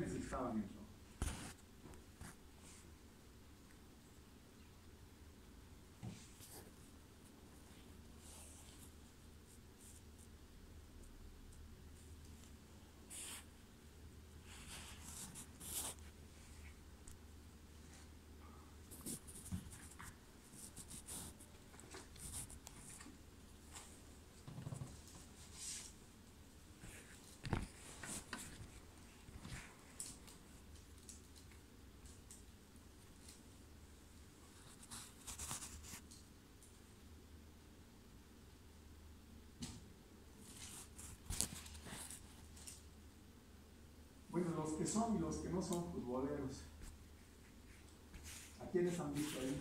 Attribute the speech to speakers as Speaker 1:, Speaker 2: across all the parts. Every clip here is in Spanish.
Speaker 1: ¿Quiénes estaban en eso? Bueno, los que son y los que no son futboleros. ¿A quiénes han visto ahí?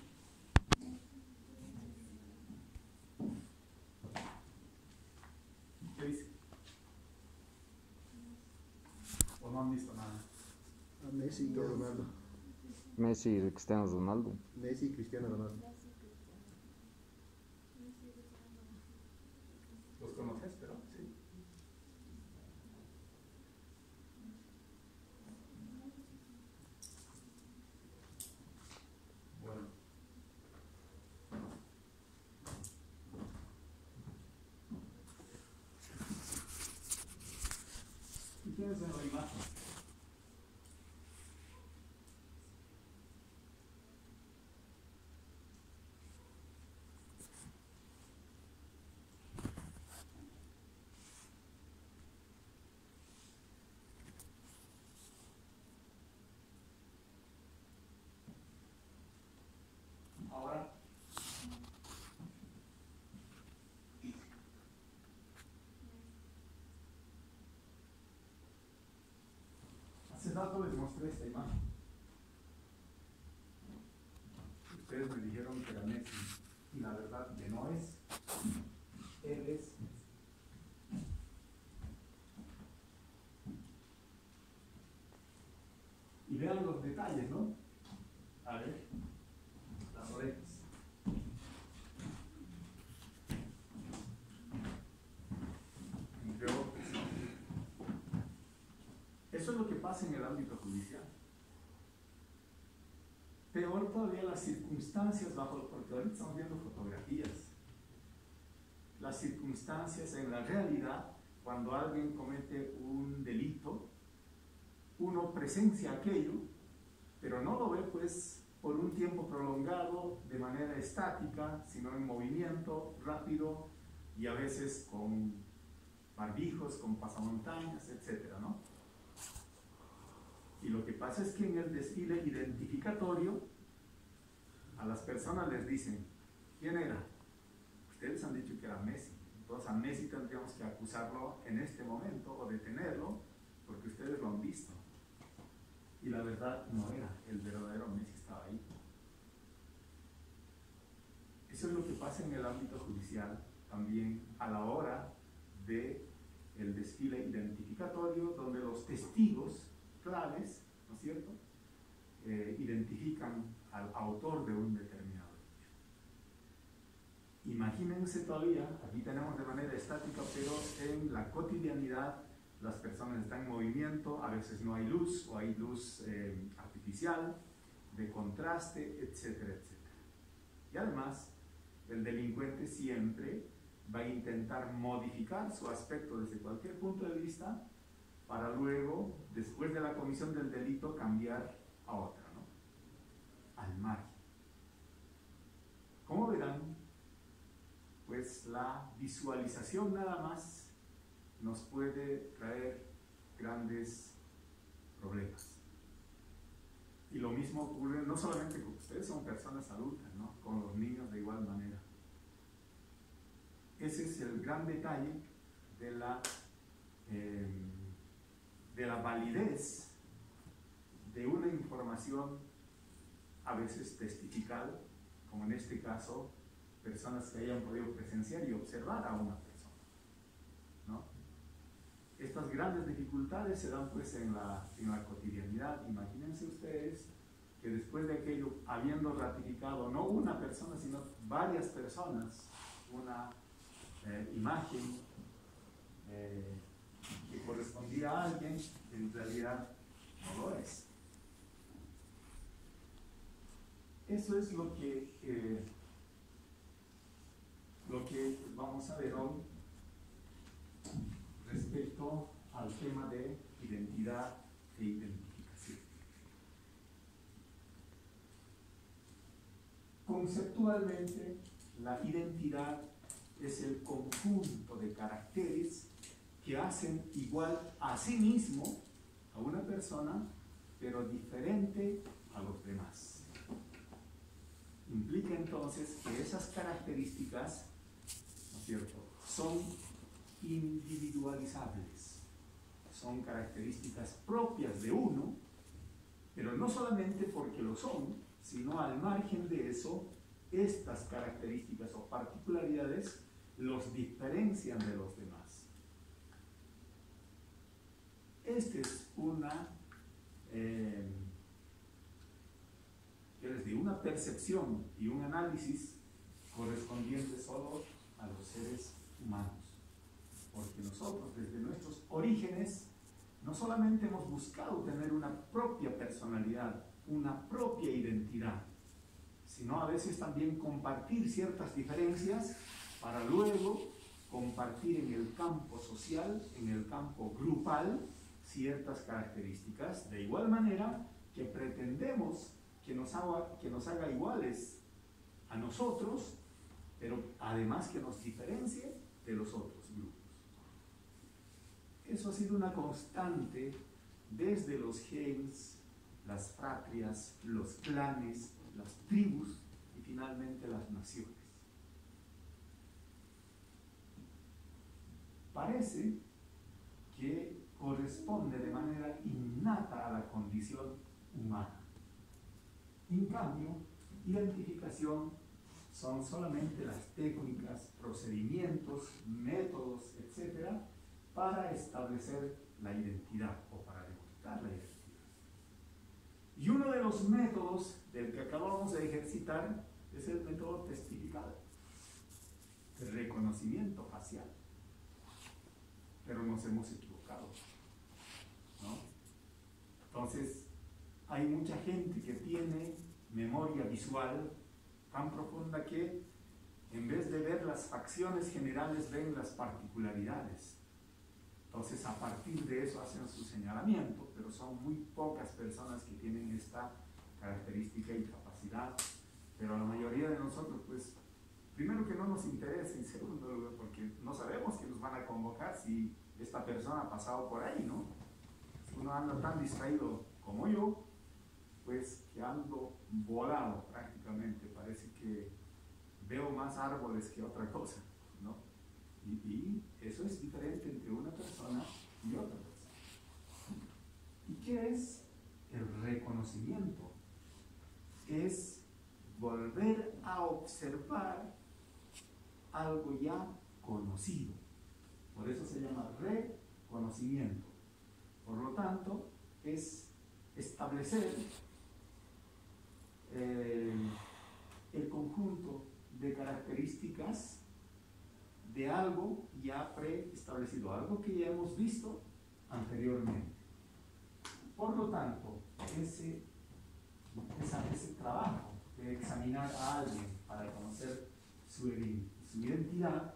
Speaker 1: ¿Qué dice? ¿O no han visto nada?
Speaker 2: A Messi y Ronaldo.
Speaker 3: Messi y Cristiano Ronaldo.
Speaker 2: Messi y Cristiano Ronaldo.
Speaker 1: ¿Los conoces, pero? Sí. Bueno. ¿Y quiénes en la imagen? Ahora, hace rato les mostré esta imagen. Ustedes me dijeron que era Messi, y la verdad que no es. Él es. Y vean los detalles, ¿no? A ver, las orejas. Entre otros, ¿no? Eso es lo que pasa en el ámbito judicial. Peor todavía las circunstancias bajo, porque ahorita estamos viendo fotografías. Las circunstancias en la realidad, cuando alguien comete un delito, uno presencia aquello, pero no lo ve pues por un tiempo prolongado, de manera estática, sino en movimiento rápido y a veces con barbijos, con pasamontañas, etcétera, ¿no? Y lo que pasa es que en el desfile identificatorio a las personas les dicen, ¿quién era? Ustedes han dicho que era Messi. Entonces a Messi tendríamos que acusarlo en este momento o detenerlo porque ustedes lo han visto. Y la verdad no era, el verdadero Messi estaba ahí. Eso es lo que pasa en el ámbito judicial también a la hora del desfile identificatorio, donde los testigos claves, ¿no es cierto?, identifican al autor de un determinado hecho. Imagínense todavía, aquí tenemos de manera estática, pero en la cotidianidad las personas están en movimiento, a veces no hay luz o hay luz artificial, de contraste, etcétera, etcétera. Y además, el delincuente siempre va a intentar modificar su aspecto desde cualquier punto de vista para luego, después de la comisión del delito, cambiar a otra, ¿no? Al margen. Como verán, pues la visualización nada más nos puede traer grandes problemas. Y lo mismo ocurre no solamente con ustedes, son personas adultas, ¿no?, con los niños de igual manera. Ese es el gran detalle de la validez de una información a veces testifical, como en este caso, personas que hayan podido presenciar y observar a una persona, ¿no? Estas grandes dificultades se dan pues en la cotidianidad. Imagínense ustedes que después de aquello, habiendo ratificado no una persona, sino varias personas, una imagen que correspondía a alguien, en realidad no lo es. Eso es lo que vamos a ver hoy respecto al tema de identidad e identificación. Conceptualmente, la identidad es el conjunto de caracteres que hacen igual a sí mismo a una persona, pero diferente a los demás. Implica entonces que esas características, ¿no es cierto?, son individualizables, son características propias de uno, pero no solamente porque lo son, sino al margen de eso, estas características o particularidades los diferencian de los demás. Esta es una percepción y un análisis correspondiente solo a los seres humanos. Porque nosotros, desde nuestros orígenes, no solamente hemos buscado tener una propia personalidad, una propia identidad, sino a veces también compartir ciertas diferencias para luego compartir en el campo social, en el campo grupal, ciertas características, de igual manera que pretendemos que nos haga iguales a nosotros, pero además que nos diferencie de los otros grupos. Eso ha sido una constante desde los gens, las patrias, los clanes, las tribus y finalmente las naciones. Parece que corresponde de manera innata a la condición humana. En cambio, identificación son solamente las técnicas, procedimientos, métodos, etc., para establecer la identidad o para demostrar la identidad. Y uno de los métodos del que acabamos de ejercitar es el método testificado, el reconocimiento facial. Pero nos hemos equivocado, ¿no? Entonces, hay mucha gente que tiene memoria visual tan profunda que en vez de ver las facciones generales ven las particularidades. Entonces, a partir de eso hacen su señalamiento, pero son muy pocas personas que tienen esta característica y capacidad. Pero a la mayoría de nosotros, pues, primero que no nos interesa, y segundo lugar, porque no sabemos que nos van a convocar si esta persona ha pasado por ahí, ¿no? Si uno anda tan distraído como yo, pues que ando volado prácticamente, parece que veo más árboles que otra cosa, ¿no? Y eso es diferente entre una persona y otra persona. ¿Y qué es el reconocimiento? Es volver a observar algo ya conocido. Por eso se llama reconocimiento. Por lo tanto, es establecer el conjunto de características de algo ya preestablecido, algo que ya hemos visto anteriormente. Por lo tanto, ese trabajo de examinar a alguien para conocer su identidad,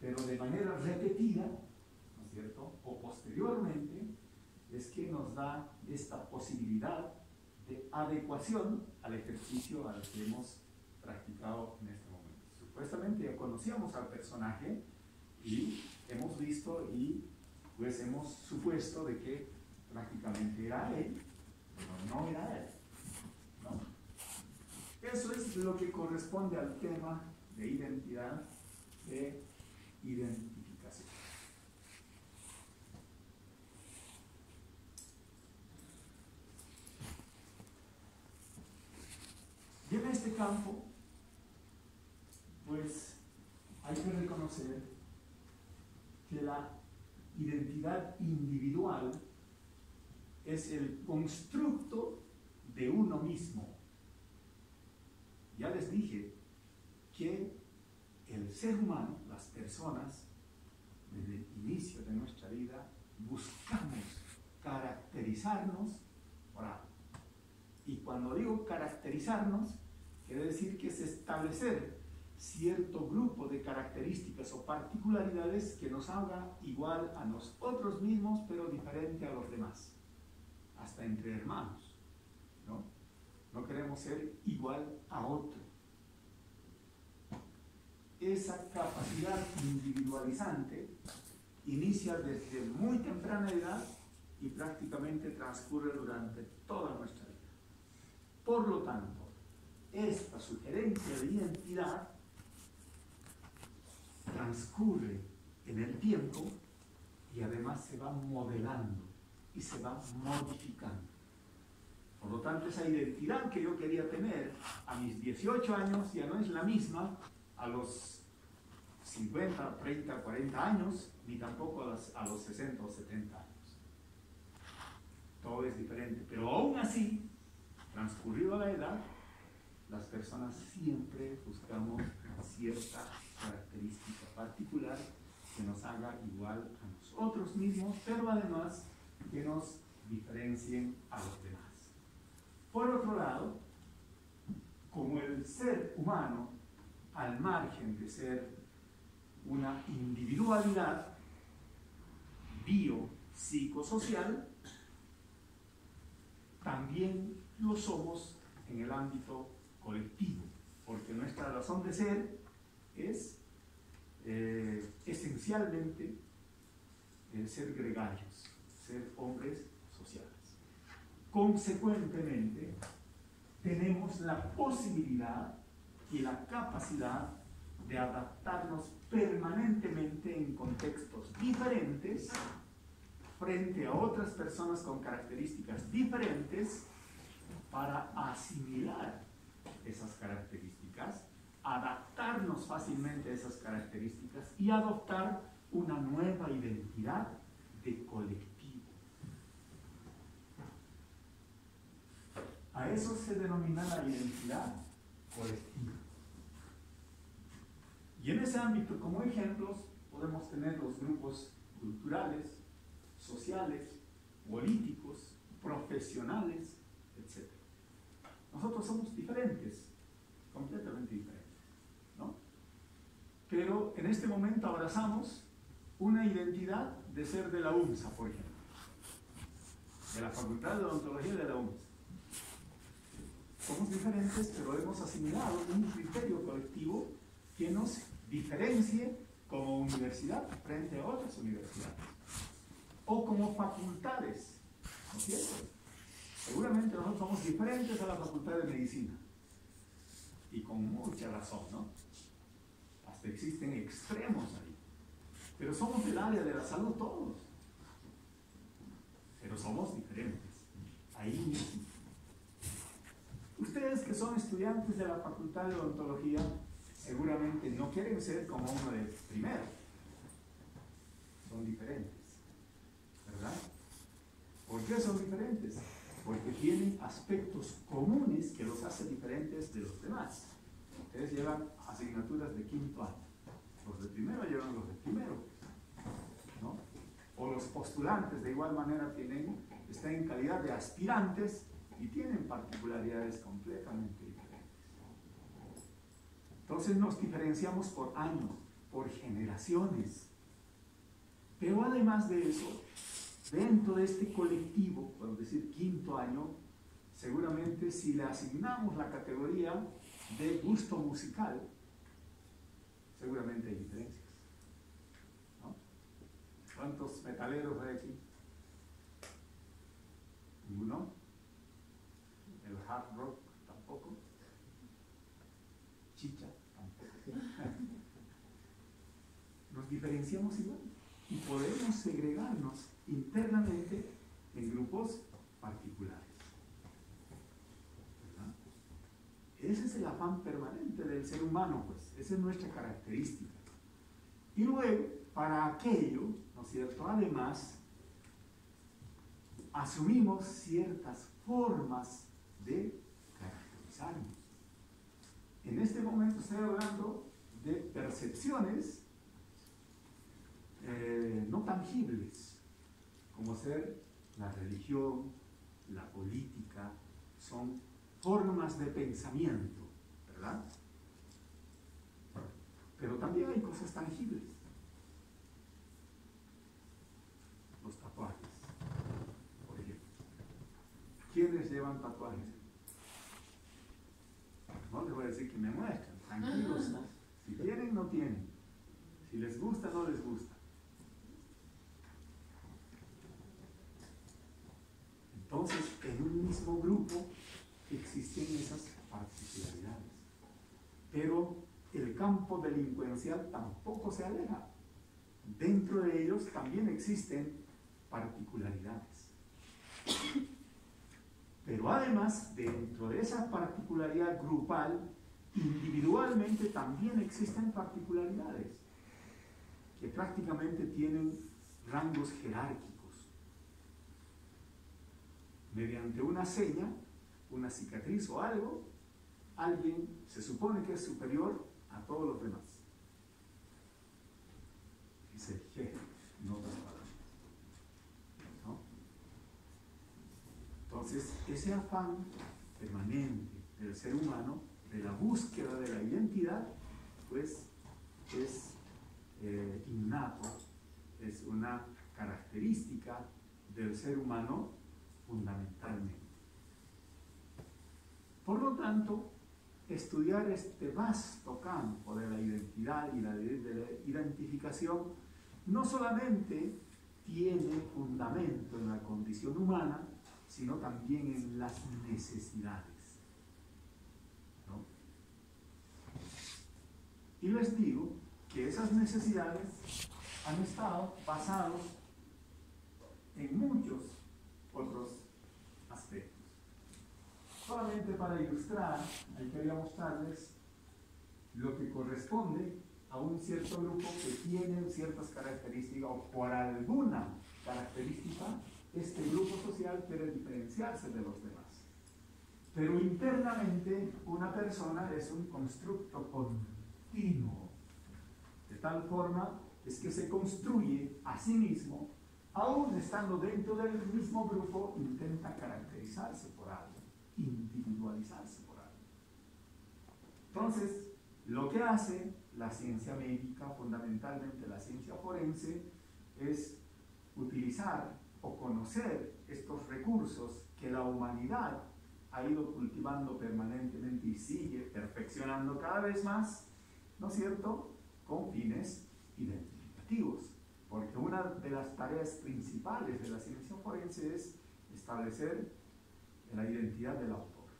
Speaker 1: pero de manera repetida, ¿no es cierto?, o posteriormente, es que nos da esta posibilidad de adecuación al ejercicio al que hemos practicado en este momento. Supuestamente ya conocíamos al personaje y hemos visto y pues hemos supuesto de que prácticamente era él, pero no era él, ¿no? Eso es lo que corresponde al tema de identidad, de identificación. Y en este campo, pues hay que reconocer que la identidad individual es el constructo de uno mismo. Ya les dije que el ser humano, las personas, desde el inicio de nuestra vida, buscamos caracterizarnos por algo. Y cuando digo caracterizarnos, quiere decir que es establecer cierto grupo de características o particularidades que nos haga igual a nosotros mismos, pero diferente a los demás, hasta entre hermanos, ¿no? No queremos ser igual a otro. Esa capacidad individualizante inicia desde muy temprana edad y prácticamente transcurre durante toda nuestra vida. Por lo tanto, esta sugerencia de identidad transcurre en el tiempo y además se va modelando y se va modificando. Por lo tanto, esa identidad que yo quería tener a mis 18 años ya no es la misma a los 50, 30, 40 años, ni tampoco a los 60 o 70 años. Todo es diferente, pero aún así, transcurrido la edad, las personas siempre buscamos cierta característica particular que nos haga igual a nosotros mismos, pero además que nos diferencien a los demás. Por otro lado, como el ser humano, al margen de ser una individualidad biopsicosocial, también lo somos en el ámbito colectivo, porque nuestra razón de ser es esencialmente ser gregarios, ser hombres sociales. Consecuentemente, tenemos la posibilidad y la capacidad de adaptarnos permanentemente en contextos diferentes frente a otras personas con características diferentes para asimilar esas características, adaptarnos fácilmente a esas características y adoptar una nueva identidad de colectivo. A eso se denomina la identidad colectiva. Y en ese ámbito, como ejemplos, podemos tener los grupos culturales, sociales, políticos, profesionales, etc. Nosotros somos diferentes, completamente diferentes, ¿no? Pero en este momento abrazamos una identidad de ser de la UNSA, por ejemplo, de la Facultad de Odontología de la UNSA. Somos diferentes, pero hemos asimilado un criterio colectivo que nos diferencie como universidad frente a otras universidades o como facultades, ¿no es cierto? Seguramente nosotros somos diferentes a la Facultad de Medicina y con mucha razón, ¿no? Hasta existen extremos ahí, pero somos del área de la salud todos, pero somos diferentes ahí mismo. Ustedes que son estudiantes de la Facultad de Odontología seguramente no quieren ser como uno de primero, son diferentes, ¿verdad? ¿Por qué son diferentes? Porque tienen aspectos comunes que los hacen diferentes de los demás. Ustedes llevan asignaturas de quinto año, los de primero llevan los de primero, ¿no? O los postulantes de igual manera están en calidad de aspirantes y tienen particularidades completamente diferentes. Entonces nos diferenciamos por años, por generaciones. Pero además de eso, dentro de este colectivo, por decir quinto año, seguramente si le asignamos la categoría de gusto musical, seguramente hay diferencias, ¿no? ¿Cuántos metaleros hay aquí? ¿Ninguno? ¿El hard rock tampoco? ¿Chicha? Tampoco. Nos diferenciamos igual y podemos segregarnos internamente en grupos particulares, ¿verdad? Ese es el afán permanente del ser humano, pues, esa es nuestra característica. Y luego, para aquello, ¿no es cierto?, además, asumimos ciertas formas de caracterizarnos. En este momento estoy hablando de percepciones no tangibles, como ser la religión, la política, son formas de pensamiento, ¿verdad? Pero también hay cosas tangibles. Los tatuajes, por ejemplo. ¿Quiénes llevan tatuajes? No les voy a decir que me muestren, tranquilos, ¿no? Si tienen, no tienen. Si les gusta, no les gusta. Entonces, en un mismo grupo existen esas particularidades. Pero el campo delincuencial tampoco se aleja. Dentro de ellos también existen particularidades. Pero además, dentro de esa particularidad grupal, individualmente también existen particularidades que prácticamente tienen rangos jerárquicos. Mediante una seña, una cicatriz o algo, alguien se supone que es superior a todos los demás. Es el jefe, no otras palabras. ¿No? Entonces, ese afán permanente del ser humano, de la búsqueda de la identidad, pues es innato, es una característica del ser humano fundamentalmente. Por lo tanto, estudiar este vasto campo de la identidad y de la identificación no solamente tiene fundamento en la condición humana, sino también en las necesidades, ¿no? Y les digo que esas necesidades han estado basadas en muchos otros aspectos. Solamente para ilustrar, ahí quería mostrarles lo que corresponde a un cierto grupo que tiene ciertas características, o por alguna característica, este grupo social quiere diferenciarse de los demás. Pero internamente una persona es un constructo continuo, de tal forma es que se construye a sí mismo, aún estando dentro del mismo grupo, intenta caracterizarse por algo, individualizarse por algo. Entonces, lo que hace la ciencia médica, fundamentalmente la ciencia forense, es utilizar o conocer estos recursos que la humanidad ha ido cultivando permanentemente y sigue perfeccionando cada vez más, ¿no es cierto?, con fines identificativos. Porque una de las tareas principales de la ciencia forense es establecer la identidad del autor,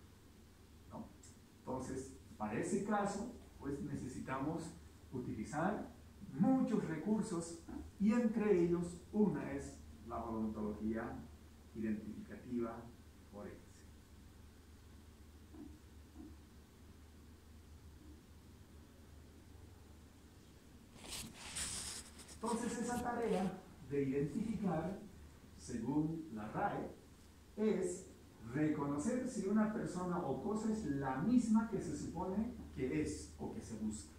Speaker 1: ¿no? Entonces, para ese caso, pues necesitamos utilizar muchos recursos y entre ellos una es la odontología identificativa forense. Entonces, esa tarea de identificar, según la RAE, es reconocer si una persona o cosa es la misma que se supone que es o que se busca.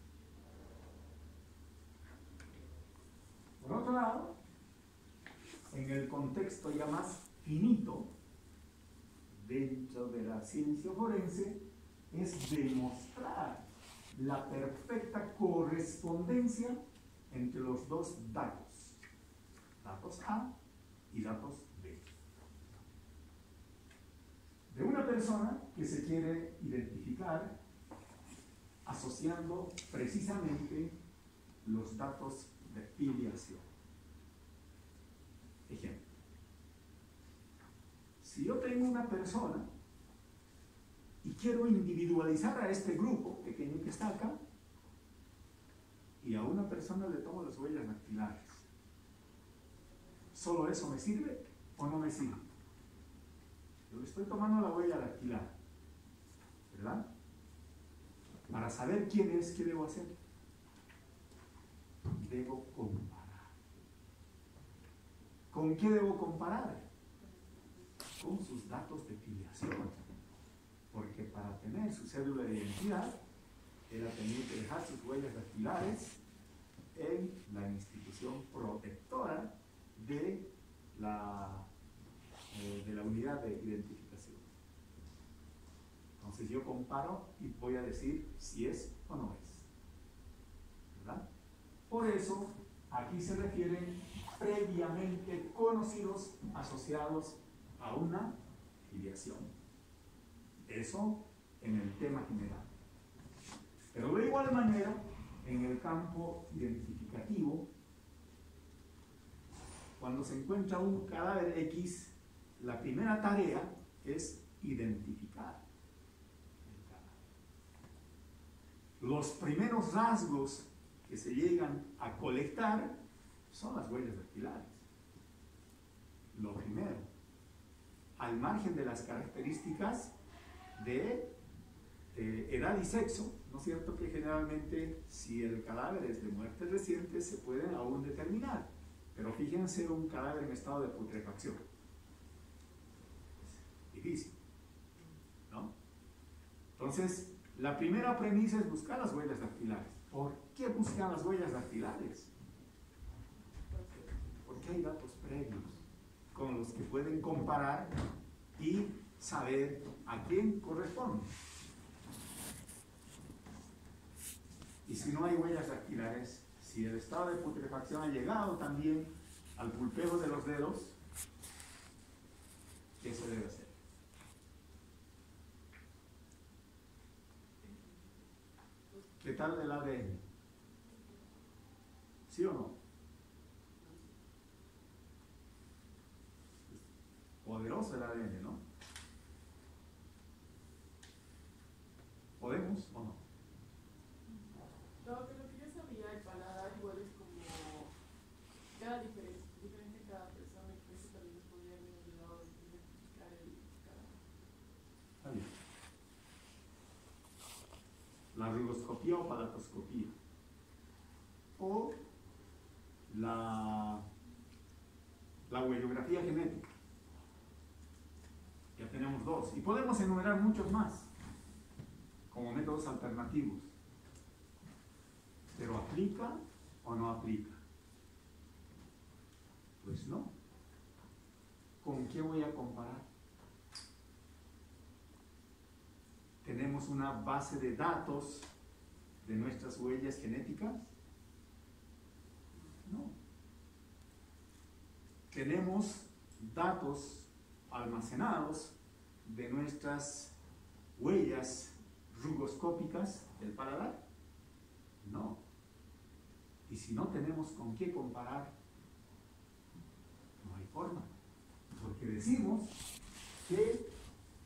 Speaker 1: Por otro lado, en el contexto ya más finito, dentro de la ciencia forense, es demostrar la perfecta correspondencia entre los dos datos, datos A y datos B, de una persona que se quiere identificar asociando precisamente los datos de filiación. Ejemplo, si yo tengo una persona y quiero individualizar a este grupo pequeño que está acá, y a una persona le tomo las huellas dactilares, ¿solo eso me sirve o no me sirve? Yo le estoy tomando la huella dactilar, ¿verdad? Para saber quién es, ¿qué debo hacer? Debo comparar. ¿Con qué debo comparar? Con sus datos de filiación. Porque para tener su cédula de identidad, él ha tenido que dejar sus huellas dactilares en la institución protectora de la de la unidad de identificación. Entonces yo comparo y voy a decir si es o no es, ¿verdad? Por eso aquí se refieren previamente conocidos asociados a una filiación. Eso en el tema general. Pero de igual manera, en el campo identificativo, cuando se encuentra un cadáver X, la primera tarea es identificar el cadáver. Los primeros rasgos que se llegan a colectar son las huellas dactilares. Lo primero, al margen de las características de edad y sexo, ¿no es cierto? Que generalmente, si el cadáver es de muerte reciente, se pueden aún determinar. Pero fíjense un cadáver en estado de putrefacción. Es difícil, ¿no? Entonces, la primera premisa es buscar las huellas dactilares. ¿Por qué buscan las huellas dactilares? Porque hay datos previos con los que pueden comparar y saber a quién corresponde. Y si no hay huellas dactilares, si el estado de putrefacción ha llegado también al pulpeo de los dedos, ¿qué se debe hacer? ¿Qué tal el ADN? ¿Sí o no? Es poderoso el ADN, ¿no? ¿Podemos o no?
Speaker 4: Lo que yo sabía, el paladar igual es como cada diferente en cada persona, y por eso también nos podría haber ayudado a identificar el cadáver.
Speaker 1: Está bien. La rugoscopía o palatoscopía. O la huellografía genética. Ya tenemos dos. Y podemos enumerar muchos más como métodos alternativos. ¿Pero aplica o no aplica? Pues no. ¿Con qué voy a comparar? ¿Tenemos una base de datos de nuestras huellas genéticas? No. ¿Tenemos datos almacenados de nuestras huellas rugoscópicas del paladar? No. Y si no tenemos con qué comparar, no hay forma. Porque decimos que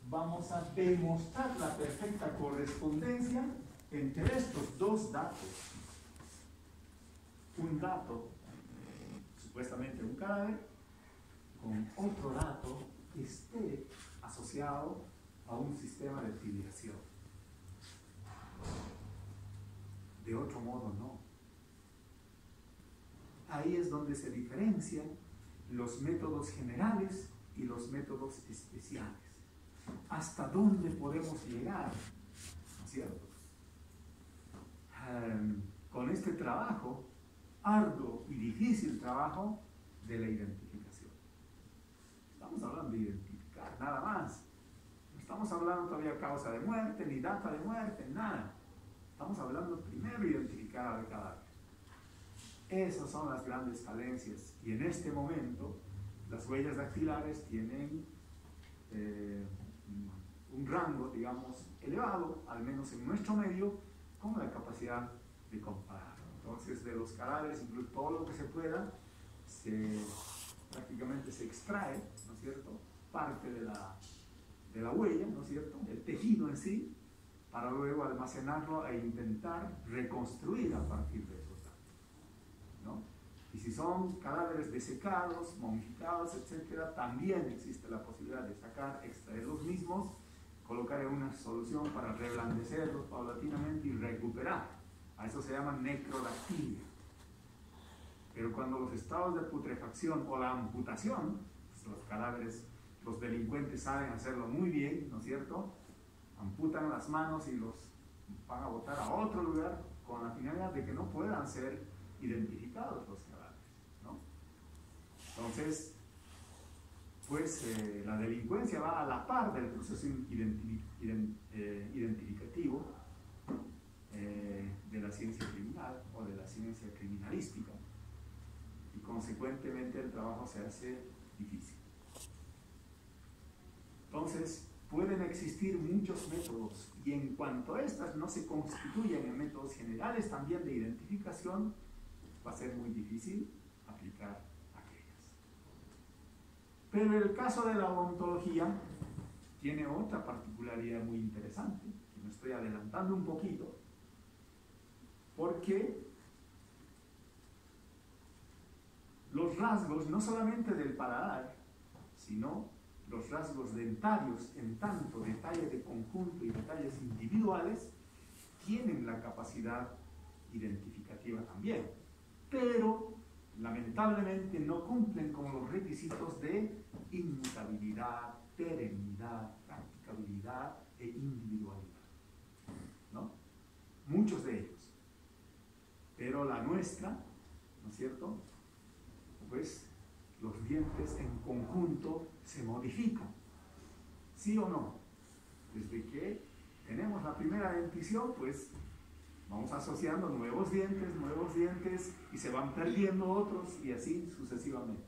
Speaker 1: vamos a demostrar la perfecta correspondencia entre estos dos datos. Un dato, supuestamente un cadáver, con otro dato que esté asociado a un sistema de filiación. De otro modo, no. Ahí es donde se diferencian los métodos generales y los métodos especiales. ¿Hasta dónde podemos llegar? ¿No es cierto? Con este trabajo, arduo y difícil trabajo de la identificación. Estamos hablando de identificar, nada más. No estamos hablando todavía de causa de muerte, ni data de muerte, nada. Estamos hablando primero de identificar al cadáver. Esas son las grandes falencias. Y en este momento, las huellas dactilares tienen un rango, digamos, elevado, al menos en nuestro medio, con la capacidad de comparar. Entonces, de los cadáveres, incluso todo lo que se pueda, prácticamente se extrae, ¿no es cierto?, parte de la huella, ¿no es cierto?, el tejido en sí, para luego almacenarlo e intentar reconstruir a partir de esos datos, ¿no? Y si son cadáveres desecados, momificados, etc., también existe la posibilidad de extraer los mismos, colocar en una solución para reblandecerlos paulatinamente y recuperar. A eso se llama necrodactilia. Pero cuando los estados de putrefacción o la amputación, pues los cadáveres, los delincuentes saben hacerlo muy bien, ¿no es cierto?, amputan las manos y los van a botar a otro lugar con la finalidad de que no puedan ser identificados los cadáveres, ¿no? Entonces, pues la delincuencia va a la par del proceso identificativo de la ciencia criminal o de la ciencia criminalística, y consecuentemente el trabajo se hace difícil. Entonces, pueden existir muchos métodos, y en cuanto a estas no se constituyen en métodos generales también de identificación, va a ser muy difícil aplicar aquellas. Pero el caso de la odontología tiene otra particularidad muy interesante, que me estoy adelantando un poquito, porque los rasgos no solamente del paladar, sino los rasgos dentarios, en tanto detalle de conjunto y detalles individuales, tienen la capacidad identificativa también, pero lamentablemente no cumplen con los requisitos de inmutabilidad, perennidad, practicabilidad e individualidad, ¿no? Muchos de ellos. Pero la nuestra, ¿no es cierto? Pues los dientes en conjunto se modifican, ¿sí o no? Desde que tenemos la primera dentición, pues vamos asociando nuevos dientes, y se van perdiendo otros, y así sucesivamente.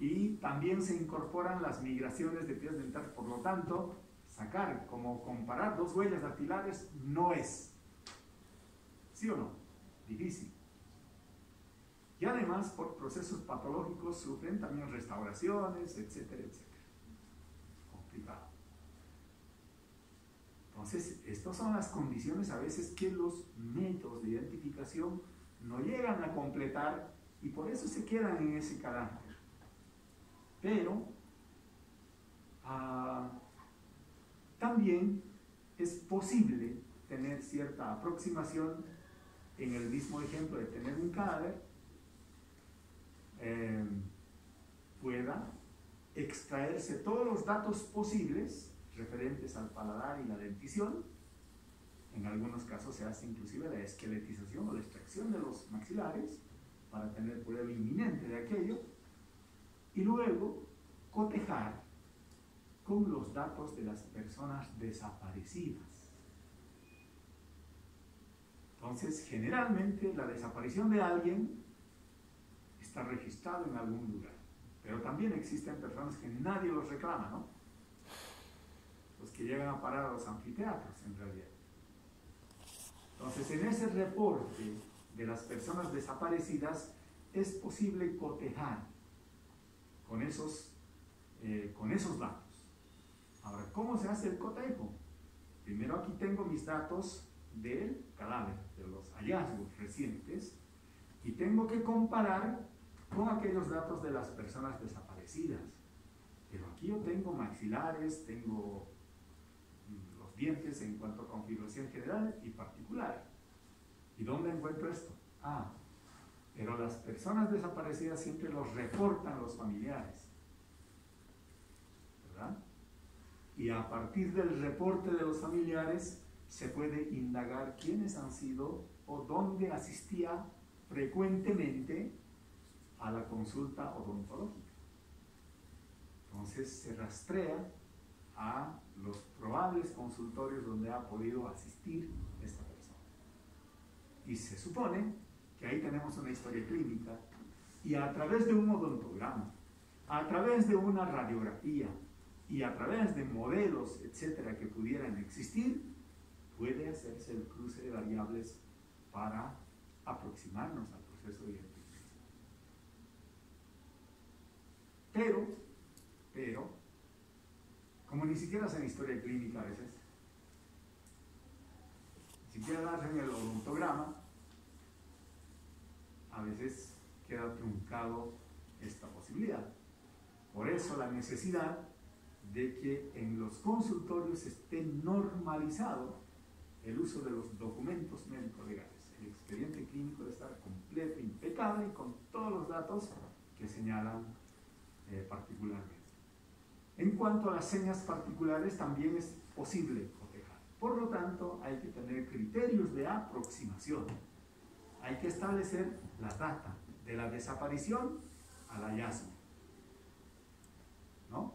Speaker 1: Y también se incorporan las migraciones de piezas dentales, por lo tanto, sacar, como comparar dos huellas dactilares, no es, ¿sí o no? Difícil. Y además, por procesos patológicos, sufren también restauraciones, etcétera, etcétera. Complicado. Entonces, estas son las condiciones a veces que los métodos de identificación no llegan a completar, y por eso se quedan en ese carácter. Pero también es posible tener cierta aproximación en el mismo ejemplo de tener un cadáver, pueda extraerse todos los datos posibles referentes al paladar y la dentición. En algunos casos se hace inclusive la esqueletización o la extracción de los maxilares para tener prueba inminente de aquello, y luego cotejar con los datos de las personas desaparecidas. Entonces, generalmente la desaparición de alguien está registrado en algún lugar, pero también existen personas que nadie los reclama, ¿no? Los que llegan a parar a los anfiteatros, en realidad. Entonces, en ese reporte de las personas desaparecidas es posible cotejar con esos datos. Ahora, ¿cómo se hace el cotejo? Primero aquí tengo mis datos del cadáver, de los hallazgos recientes, y tengo que comparar con aquellos datos de las personas desaparecidas. Pero aquí yo tengo maxilares, tengo los dientes en cuanto a configuración general y particular. ¿Y dónde encuentro esto? Pero las personas desaparecidas siempre los reportan los familiares, ¿verdad? Y a partir del reporte de los familiares se puede indagar quiénes han sido o dónde asistía frecuentemente a la consulta odontológica. Entonces se rastrea a los probables consultorios donde ha podido asistir esta persona. Y se supone que ahí tenemos una historia clínica, y a través de un odontograma, a través de una radiografía y a través de modelos, etcétera, que pudieran existir, puede hacerse el cruce de variables para aproximarnos al proceso de identificación. Pero, como ni siquiera hacen historia clínica a veces, ni siquiera hacen el odontograma, a veces queda truncado esta posibilidad. Por eso la necesidad de que en los consultorios esté normalizado el uso de los documentos médico-legales. El expediente clínico debe estar completo, impecable, con todos los datos que señalan particularmente. En cuanto a las señas particulares, también es posible cotejar. Por lo tanto, hay que tener criterios de aproximación. Hay que establecer la data de la desaparición al hallazgo. ¿no?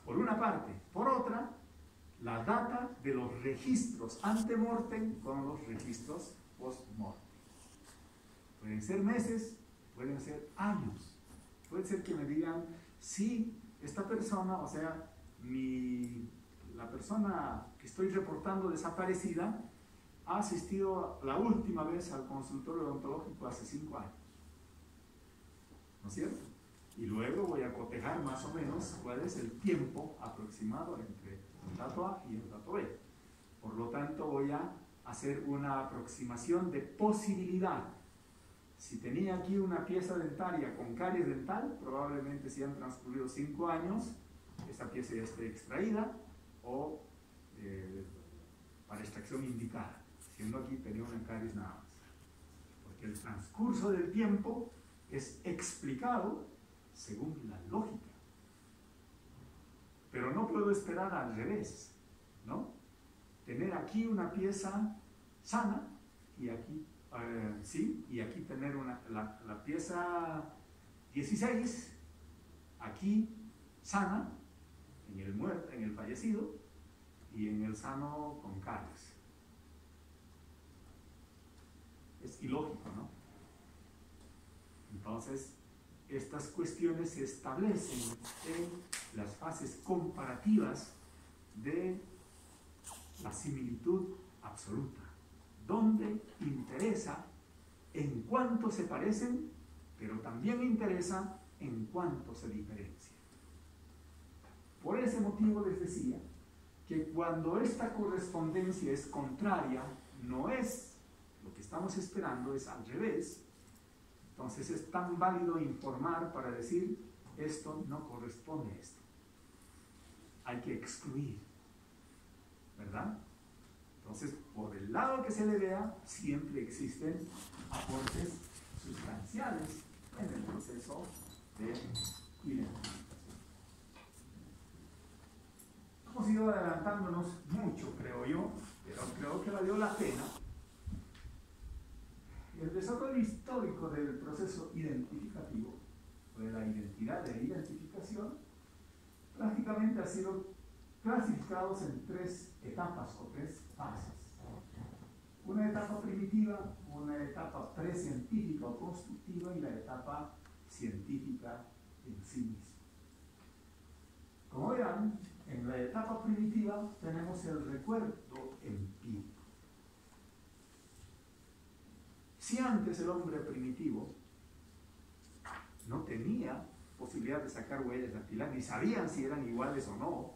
Speaker 1: Por una parte. Por otra, la data de los registros ante-mortem con los registros post-mortem. Pueden ser meses, pueden ser años. Puede ser que me digan, sí, esta persona, o sea, la persona que estoy reportando desaparecida ha asistido la última vez al consultorio odontológico hace 5 años. ¿No es cierto? Y luego voy a cotejar más o menos cuál es el tiempo aproximado entre el dato A y el dato B. Por lo tanto, voy a hacer una aproximación de posibilidad. Si tenía aquí una pieza dentaria con caries dental, probablemente si han transcurrido 5 años, esa pieza ya esté extraída o para extracción indicada, siendo aquí tenía una caries nada más. Porque el transcurso del tiempo es explicado según la lógica. Pero no puedo esperar al revés, ¿no? Tener aquí una pieza sana y aquí, sí, y aquí tener la pieza 16, aquí sana, en el muerto, en el fallecido, y en el sano con caries. Es ilógico, ¿no? Entonces, estas cuestiones se establecen en las fases comparativas de la similitud absoluta, donde interesa en cuánto se parecen, pero también interesa en cuánto se diferencian. Por ese motivo les decía que cuando esta correspondencia es contraria, no es lo que estamos esperando, es al revés. Entonces es tan válido informar para decir, esto no corresponde a esto. Hay que excluir, ¿verdad? Entonces, por el lado que se le vea, siempre existen aportes sustanciales en el proceso de identificación. Hemos ido adelantándonos mucho, creo yo, pero creo que valió la pena. El desarrollo histórico del proceso identificativo, o de la identidad de identificación, prácticamente ha sido clasificados en 3 etapas o 3 fases. Una etapa primitiva, una etapa precientífica o constructiva y la etapa científica en sí misma. Como verán, en la etapa primitiva tenemos el recuerdo empírico. Si antes el hombre primitivo no tenía posibilidad de sacar huellas dactilares, ni sabían si eran iguales o no,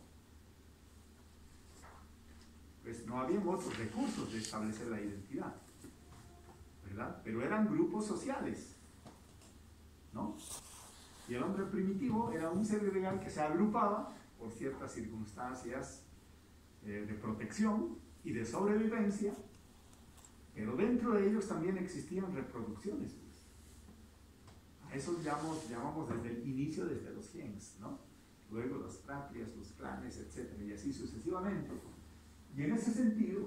Speaker 1: pues no había otros recursos de establecer la identidad, ¿verdad? Pero eran grupos sociales, ¿no? Y el hombre primitivo era un ser gregario que se agrupaba por ciertas circunstancias de protección y de sobrevivencia, pero dentro de ellos también existían reproducciones, pues. A eso llamamos desde el inicio, desde los gens, ¿no? Luego las patrias, los clanes, etc. Y así sucesivamente. Y en ese sentido,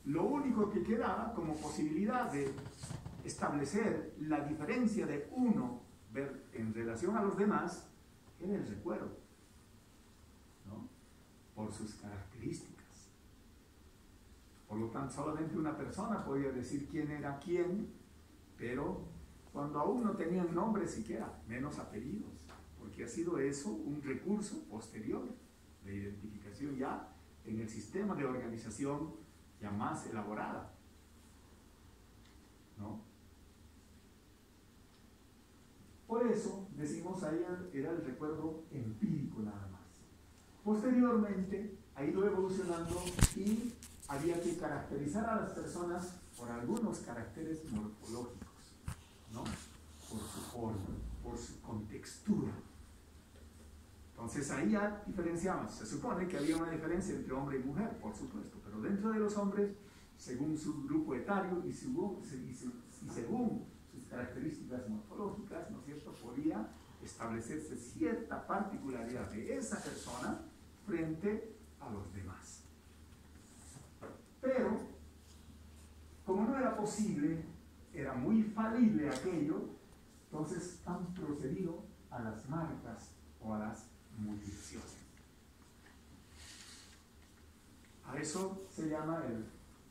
Speaker 1: lo único que quedaba como posibilidad de establecer la diferencia de uno en relación a los demás era el recuerdo, ¿no? Por sus características. Por lo tanto, solamente una persona podía decir quién era quién, pero cuando aún no tenían nombre siquiera, menos apellidos, porque ha sido eso un recurso posterior de identificación ya en el sistema de organización ya más elaborada, ¿no? Por eso decimos ahí era el recuerdo empírico nada más. Posteriormente ha ido evolucionando y había que caracterizar a las personas por algunos caracteres morfológicos, ¿no? Por su forma, por su contextura. Entonces ahí ya diferenciamos. Se supone que había una diferencia entre hombre y mujer, por supuesto, pero dentro de los hombres, según su grupo etario y según sus características morfológicas, ¿no es cierto?, podía establecerse cierta particularidad de esa persona frente a los demás. Pero, como no era posible, era muy falible aquello, entonces han procedido a las marcas o a las mutilaciones. A eso se llama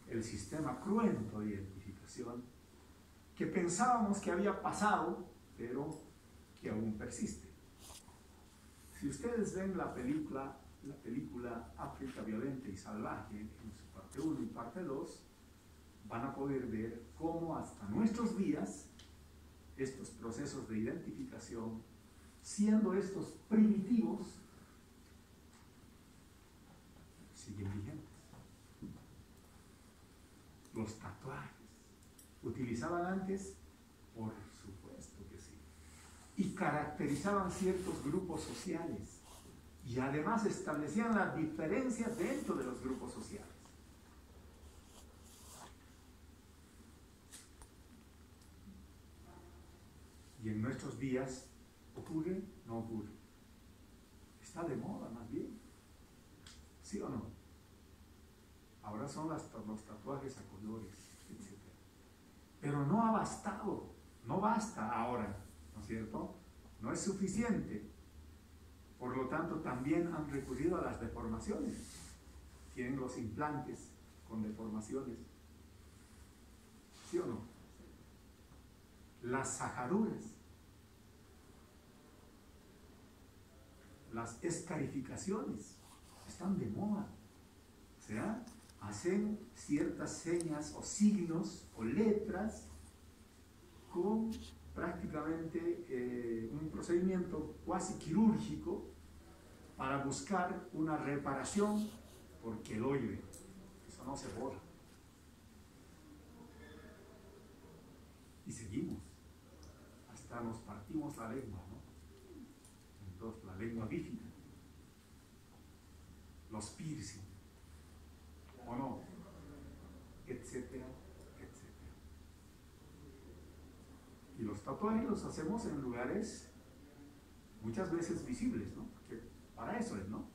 Speaker 1: el sistema cruento de identificación, que pensábamos que había pasado, pero que aún persiste. Si ustedes ven la película África Violenta y Salvaje, en su parte 1 y parte 2, van a poder ver cómo hasta nuestros días estos procesos de identificación, siendo estos primitivos, siguen vigentes. Los tatuajes, ¿utilizaban antes? Por supuesto que sí. Y caracterizaban ciertos grupos sociales. Y además establecían las diferencias dentro de los grupos sociales. Y en nuestros días, ¿ocurre? No ocurre. Está de moda más bien. ¿Sí o no? Ahora son los tatuajes a colores, etc. Pero no ha bastado, no basta ahora, ¿no es cierto? No es suficiente. Por lo tanto, también han recurrido a las deformaciones. Tienen los implantes con deformaciones. ¿Sí o no? Las sajaduras, las escarificaciones están de moda. O sea, hacen ciertas señas o signos o letras con prácticamente un procedimiento cuasi quirúrgico para buscar una reparación por queloide. Eso no se borra. Y seguimos. Hasta nos partimos la lengua, ¿no? Entonces, la lengua bífida. Los piercing. ¿O no? Etcétera, etcétera. Y los tatuajes los hacemos en lugares muchas veces visibles, ¿no? Porque para eso es, ¿no?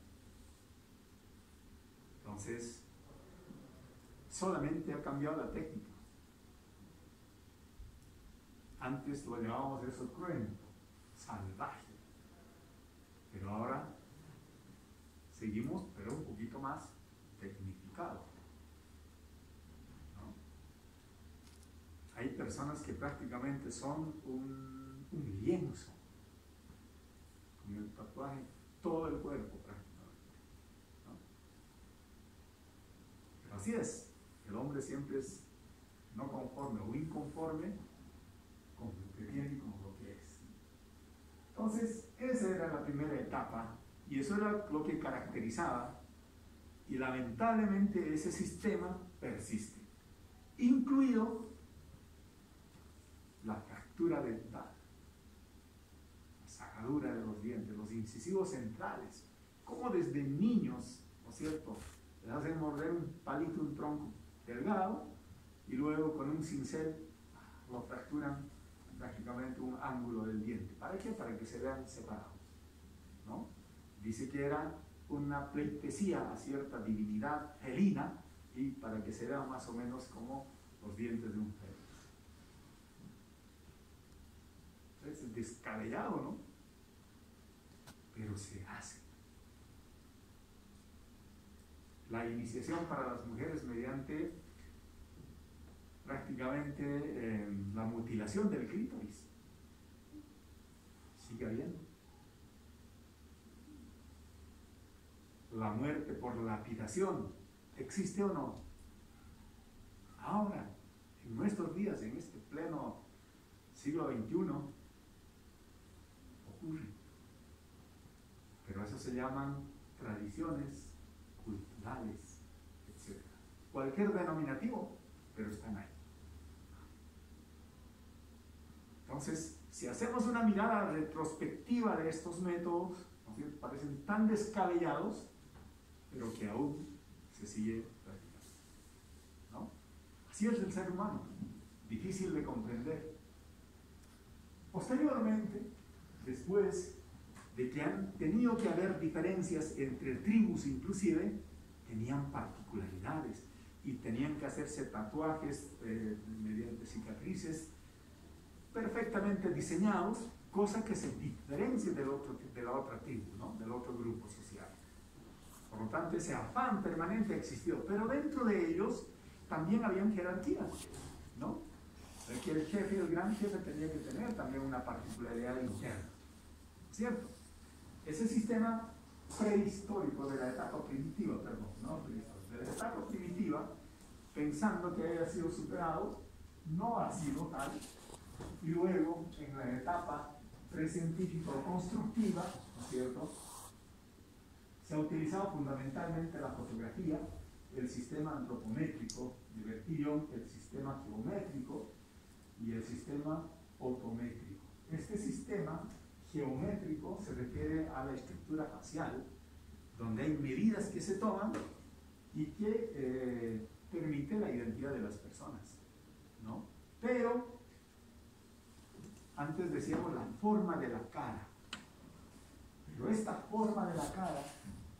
Speaker 1: Entonces, solamente ha cambiado la técnica. Antes lo llamábamos eso cruento, salvaje. Pero ahora seguimos, pero un poquito más tecnificado, ¿no? Hay personas que prácticamente son un lienzo, con el tatuaje todo el cuerpo prácticamente, ¿no? Pero así es, el hombre siempre es no conforme o inconforme con lo que tiene y con lo que es. Entonces, esa era la primera etapa y eso era lo que caracterizaba. Y lamentablemente ese sistema persiste, incluido la fractura dental, la sacadura de los dientes, los incisivos centrales, como desde niños, ¿no es cierto?, les hacen morder un palito, un tronco delgado, y luego con un cincel lo fracturan prácticamente un ángulo del diente. ¿Para qué? Para que se vean separados, ¿no? Dice que era una pleitesía a cierta divinidad felina y para que se vea más o menos como los dientes de un perro. Es descabellado, ¿no? Pero se hace. La iniciación para las mujeres mediante prácticamente la mutilación del clítoris. Sigue habiendo. La muerte por lapidación, ¿existe o no? Ahora, en nuestros días, en este pleno siglo XXI, ocurre. Pero eso se llaman tradiciones culturales, etc. Cualquier denominativo, pero están ahí. Entonces, si hacemos una mirada retrospectiva de estos métodos, ¿no? Parecen tan descabellados, pero que aún se sigue practicando, ¿no? Así es el ser humano, difícil de comprender. Posteriormente, después de que han tenido que haber diferencias entre tribus inclusive, tenían particularidades y tenían que hacerse tatuajes mediante cicatrices perfectamente diseñados cosa que se diferencie de la otra tribu, ¿no? Del otro grupo social. Por lo tanto, ese afán permanente existió, pero dentro de ellos también habían jerarquías, ¿no? Que el jefe, el gran jefe, tenía que tener también una particularidad interna, ¿cierto? Ese sistema prehistórico de la etapa primitiva, perdón, no prehistórico, de la etapa primitiva, pensando que haya sido superado, no ha sido tal, y luego en la etapa precientífico-constructiva, ¿no es cierto?, se ha utilizado fundamentalmente la fotografía, el sistema antropométrico de Bertillon, el sistema geométrico y el sistema otométrico. Este sistema geométrico se refiere a la estructura facial, donde hay medidas que se toman y que permite la identidad de las personas, ¿no? Pero antes decíamos la forma de la cara, pero esta forma de la cara,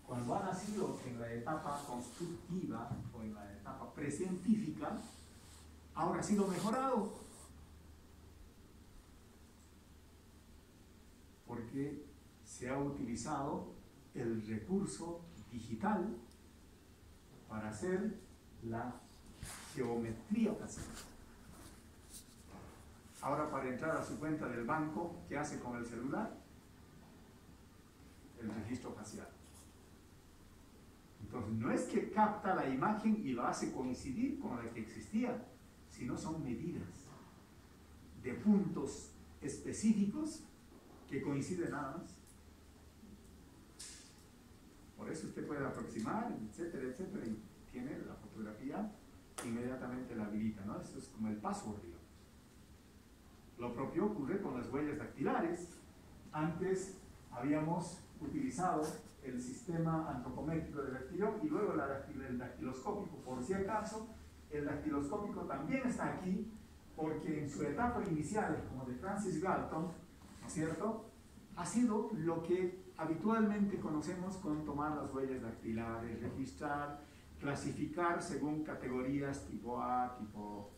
Speaker 1: cuando ha nacido en la etapa constructiva o en la etapa precientífica, ahora ha sido mejorado, porque se ha utilizado el recurso digital para hacer la geometría facial. Ahora, para entrar a su cuenta del banco, ¿qué hace con el celular? El registro facial. Entonces, no es que capta la imagen y lo hace coincidir con la que existía, sino son medidas de puntos específicos que coinciden nada más. Por eso usted puede aproximar, etcétera, etcétera, y tiene la fotografía, inmediatamente la habilita, ¿no? Eso es como el password, digamos. Lo propio ocurre con las huellas dactilares. Antes habíamos utilizado el sistema antropométrico de Bertillon y luego el dactiloscópico. Por si acaso, el dactiloscópico también está aquí, porque en su etapa inicial, como de Francis Galton, ¿no es cierto?, ha sido lo que habitualmente conocemos con tomar las huellas dactilares, registrar, clasificar según categorías tipo A, tipo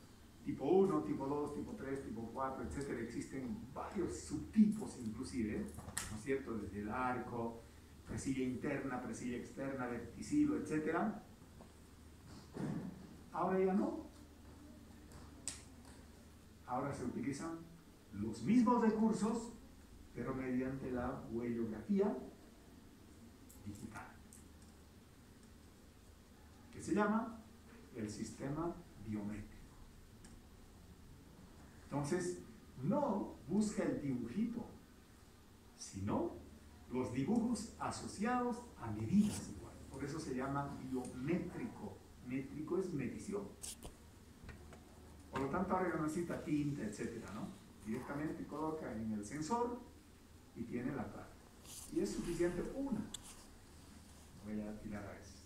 Speaker 1: 1, tipo 2, tipo 3, tipo 4, etc. Existen varios subtipos inclusive, ¿no es cierto?, desde el arco, presilla interna, presilla externa, verticilo, etc. Ahora ya no. Ahora se utilizan los mismos recursos, pero mediante la huellografía digital, que se llama el sistema biométrico. Entonces, no busca el dibujito, sino los dibujos asociados a medidas igual. Por eso se llama biométrico. Métrico es medición. Por lo tanto, ahora no necesita tinta, etcétera, ¿no? Directamente coloca en el sensor y tiene la placa. Y es suficiente una. Voy a tirar a eso.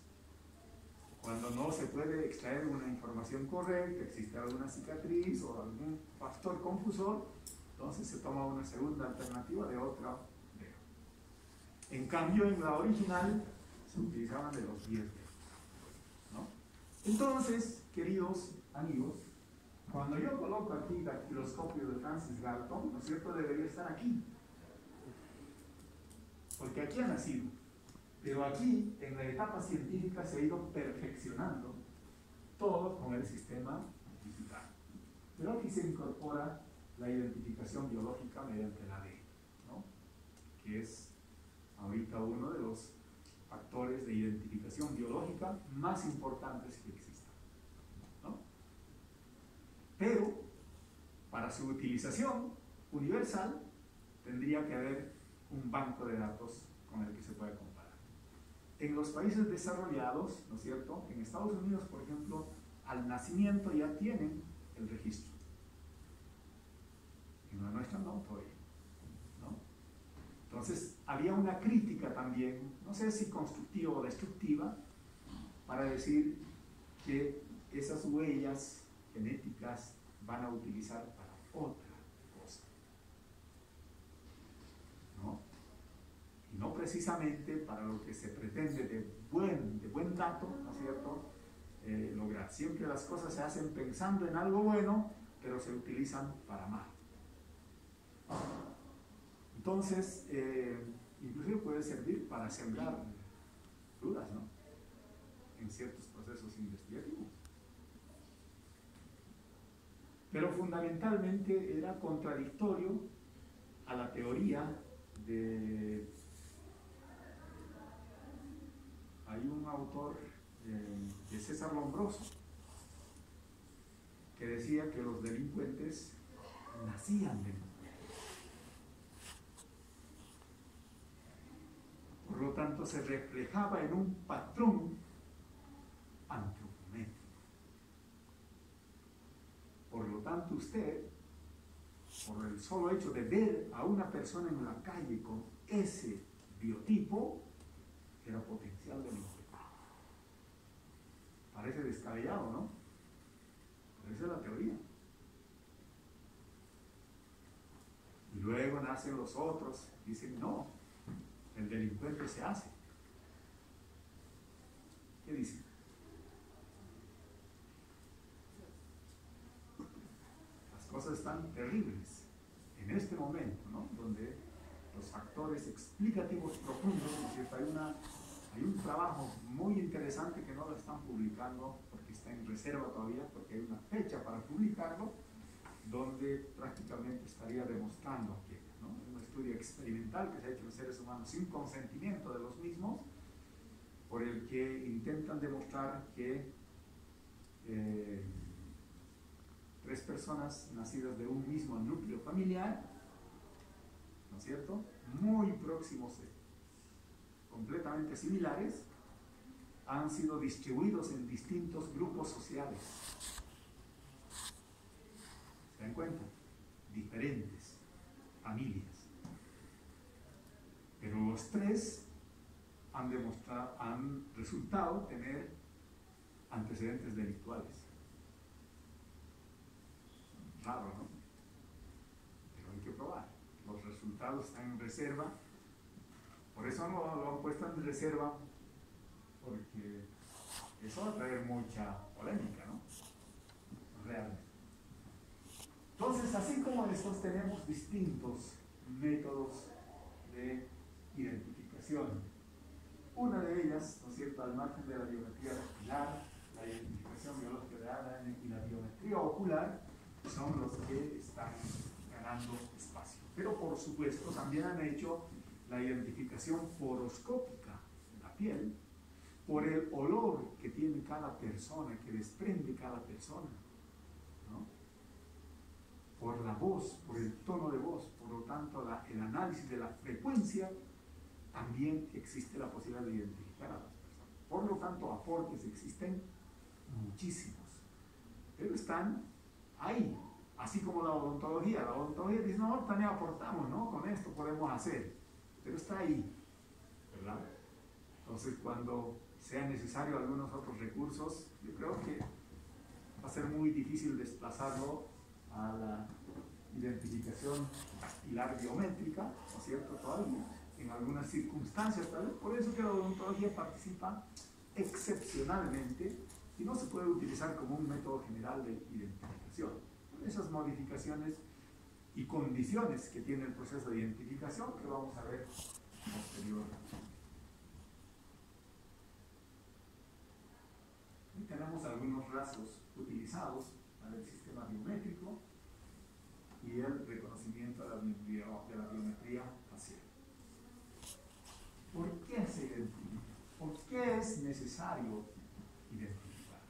Speaker 1: Cuando no se puede extraer una información correcta, existe alguna cicatriz o algún factor confusor, entonces se toma una segunda alternativa de otra dedo. En cambio, en la original se utilizaban de los 10 dedos, ¿no? Entonces, queridos amigos, cuando yo coloco aquí el dactiloscopio de Francis Galton, ¿no es cierto?, debería estar aquí, porque aquí ha nacido. Pero aquí, en la etapa científica, se ha ido perfeccionando todo con el sistema digital. Pero aquí se incorpora la identificación biológica mediante la ADN, ¿no?, que es ahorita uno de los factores de identificación biológica más importantes que existen, ¿no? Pero, para su utilización universal, tendría que haber un banco de datos con el que se pueda comparar. En los países desarrollados, ¿no es cierto?, en Estados Unidos, por ejemplo, al nacimiento ya tienen el registro. En la nuestra no, todavía, ¿no? Entonces, había una crítica también, no sé si constructiva o destructiva, para decir que esas huellas genéticas van a utilizar para otra cosa, ¿no? Y no precisamente para lo que se pretende de buen dato, ¿no es cierto?, lograr. Siempre las cosas se hacen pensando en algo bueno, pero se utilizan para mal. Entonces, inclusive puede servir para sembrar dudas, ¿no?, en ciertos procesos investigativos. Pero fundamentalmente era contradictorio a la teoría de... Hay un autor de César Lombroso que decía que los delincuentes nacían delincuentes. Por lo tanto, se reflejaba en un patrón antropométrico. Por lo tanto, usted, por el solo hecho de ver a una persona en la calle con ese biotipo, era potencial delincuente. Parece descabellado, ¿no? Pero esa es la teoría. Y luego nacen los otros, dicen, no, el delincuente se hace. ¿Qué dicen? Las cosas están terribles en este momento, ¿no?, donde los factores explicativos profundos, ¿no es cierto? Hay un trabajo muy interesante que no lo están publicando porque está en reserva todavía, porque hay una fecha para publicarlo, donde prácticamente estaría demostrando aquello, ¿no? Un estudio experimental que se ha hecho en seres humanos sin consentimiento de los mismos, por el que intentan demostrar que 3 personas nacidas de un mismo núcleo familiar, ¿no es cierto?, muy próximos, completamente similares, han sido distribuidos en distintos grupos sociales. ¿Se dan cuenta? Diferentes familias. Pero los 3 han resultado tener antecedentes delictuales. Raro, ¿no? Pero hay que probar. Los resultados están en reserva. Por eso no lo han puesto en reserva, porque eso va a traer mucha polémica, ¿no? Realmente. Entonces, así como estos, tenemos distintos métodos de identificación. Una de ellas, ¿no es cierto?, al margen de la biometría dactilar, la identificación biológica de ADN y la biometría ocular, son los que están ganando espacio. Pero por supuesto también han hecho la identificación poroscópica de la piel por el olor que tiene cada persona, que desprende cada persona, ¿no?, por la voz, por el tono de voz. Por lo tanto, el análisis de la frecuencia, también existe la posibilidad de identificar a las personas. Por lo tanto, aportes existen muchísimos, pero están ahí, así como la odontología. La odontología dice, no, también aportamos, ¿no?, con esto podemos hacer, pero está ahí, ¿verdad? Entonces, cuando sea necesario algunos otros recursos, yo creo que va a ser muy difícil desplazarlo a la identificación dactilar biométrica, ¿no es cierto?, todavía, en algunas circunstancias tal vez. Por eso que la odontología participa excepcionalmente y no se puede utilizar como un método general de identificación. Por esas modificaciones y condiciones que tiene el proceso de identificación que vamos a ver posteriormente. Y tenemos algunos rasgos utilizados para el sistema biométrico y el reconocimiento de la biometría facial. ¿Por qué se identifica? ¿Por qué es necesario identificar?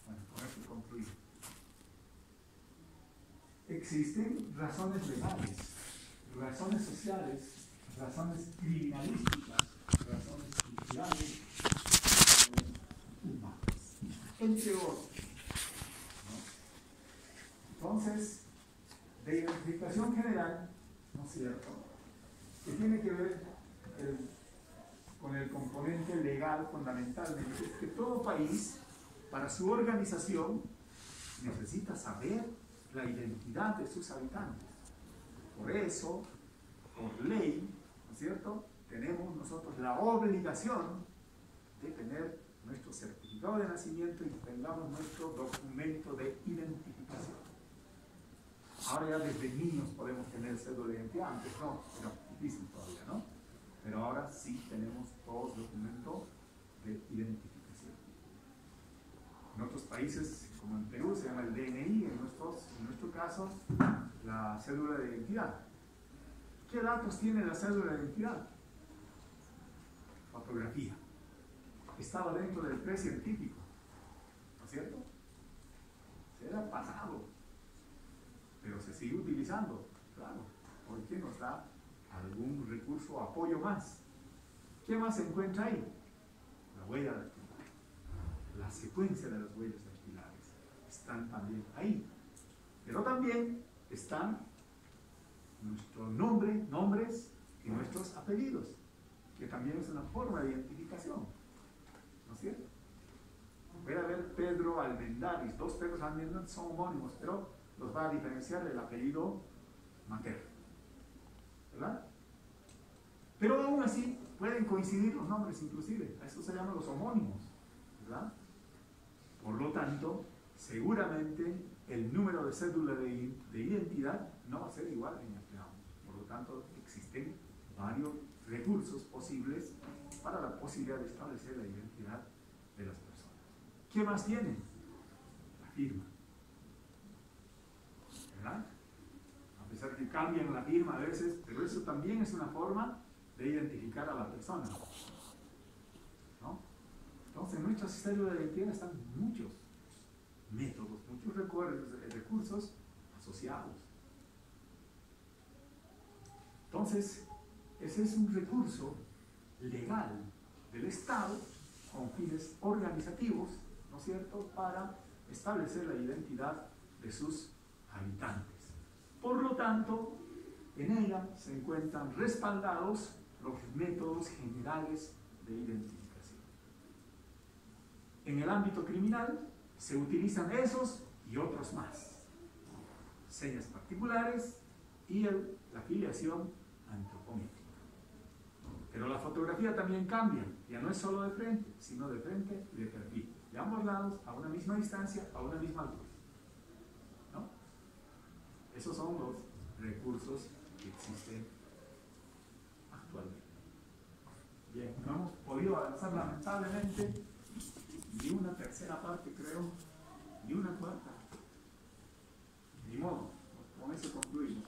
Speaker 1: Bueno, con esto concluyo. Existen razones legales, razones sociales, razones criminalísticas, razones culturales, humanas, entre otros, ¿no? Entonces, de identificación general, ¿no es cierto?, que tiene que ver con el componente legal fundamentalmente, es que todo país, para su organización, necesita saber la identidad de sus habitantes. Por eso, por ley, ¿no es cierto?, tenemos nosotros la obligación de tener nuestro certificado de nacimiento y tengamos nuestro documento de identificación. Ahora ya desde niños podemos tener cédula de identidad, antes no, era difícil todavía, ¿no? Pero ahora sí tenemos todos documentos de identificación. En otros países, como en Perú, se llama el DNI, en nuestro caso, la cédula de identidad. ¿Qué datos tiene la cédula de identidad? Fotografía. Estaba dentro del precientífico, ¿no es cierto? Se era pasado, pero se sigue utilizando, claro, porque nos da algún recurso o apoyo más. ¿Qué más se encuentra ahí? La huella dactilar, la secuencia de las huellas dactilares están también ahí, pero también están nuestros nombres y nuestros apellidos, que también es una forma de identificación, ¿no es cierto? Puede haber Pedro Almendaris, dos Pedros Almendaris son homónimos, pero los va a diferenciar el apellido materno, ¿verdad? Pero aún así pueden coincidir los nombres inclusive, a eso se llaman los homónimos, ¿verdad? Por lo tanto, seguramente el número de cédula de identidad no va a ser igual en el empleado. Por lo tanto, existen varios recursos posibles para la posibilidad de establecer la identidad de las personas. ¿Qué más tienen? La firma, ¿verdad? A pesar que cambian la firma a veces, pero eso también es una forma de identificar a la persona, ¿no? Entonces, en nuestra cédula de identidad están muchos métodos, muchos recursos asociados. Entonces, ese es un recurso legal del Estado con fines organizativos, ¿no es cierto?, para establecer la identidad de sus habitantes. Por lo tanto, en ella se encuentran respaldados los métodos generales de identificación. En el ámbito criminal se utilizan esos y otros más. Señas particulares y la filiación antropométrica. Pero la fotografía también cambia, ya no es solo de frente, sino de frente y de perfil. De ambos lados, a una misma distancia, a una misma altura, ¿no? Esos son los recursos que existen actualmente. Bien, no hemos podido avanzar lamentablemente ni una tercera parte, creo, ni una cuarta. Ni modo, con eso concluimos.